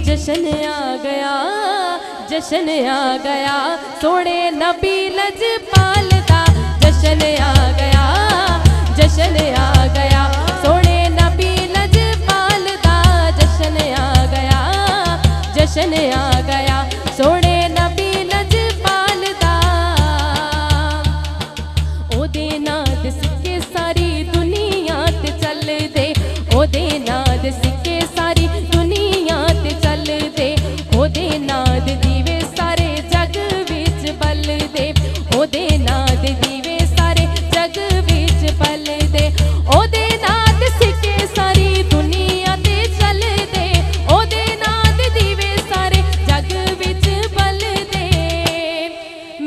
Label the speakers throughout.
Speaker 1: जश्न आ गया, जश्न आ गया, सोने नबी लजपाल दा जश्न आ गया, जश्न आ गया, सोने नबी लजपाल दा जश्न आ गया, जश्न आ गया, सोने नबी लजपाल दा। ओदे नाद सिक्के सारी दुनिया ते चल दे, ओदे नाद सिक्के सारी दुनिया ते चल दे, ओदे नाद दीवे सारे जग विच बल दे, ओदे नाद दीवे सारे जग विच बल दे, ओदे नाद सिक्के सारी दुनिया ते चल दे, ओदे नाद दीवे सारे जग विच बल दे।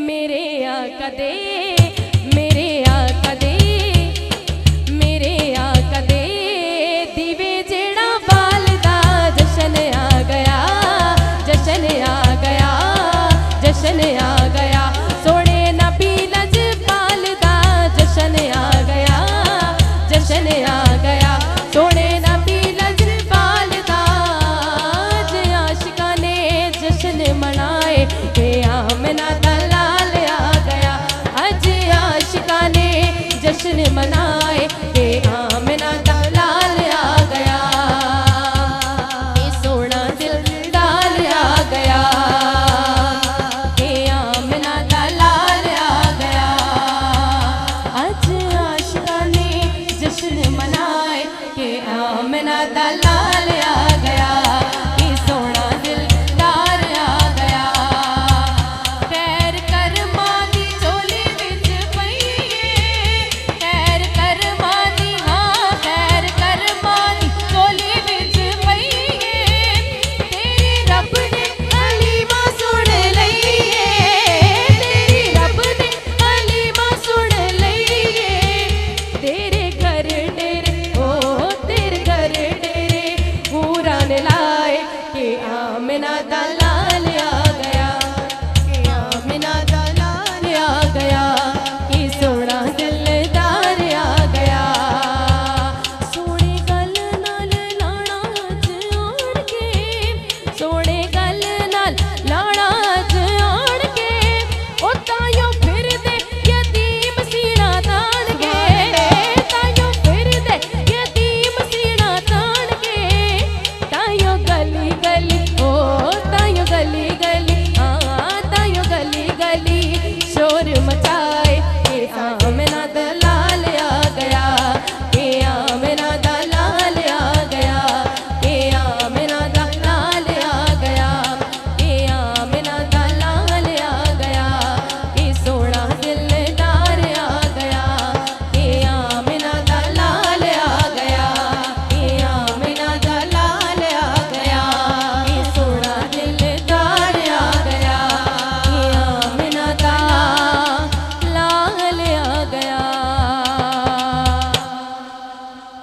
Speaker 1: मेरे आका दे, मेरे आका दे, मेरे आका दे दीवे जेड़ा बाल दा जश्न आ गया, जश्न आ गया, जश्न आ गया, सोने नबी लजपाल दा जश्न आ गया, जश्न आ गया, सोने नबी लजपाल दा। आज आशिकां ने जश्न मनाए के आमना दा लाल आ गया, आज आशिकां ने जश्न मनाए के आमना दा लाल आ गया, के सोना दिल डाल आ गया, के आमना दा लाल आ गया। आज आशिकां ने जश्न मनाए के आमना दा लाल आ गया, के सोना दिल डाल आ गया। खैर करमां दी झोली विच पईए, खैर करमां दी, हाँ खैर करमां दी झोली विच पईए, तेरी रब ने हलीमा सुन लईए, तेरी रब ने हलीमा सुन लईए, तेरे घर डेरे ओ तेरे घर डेरे पूरा ने लाए के आमना दा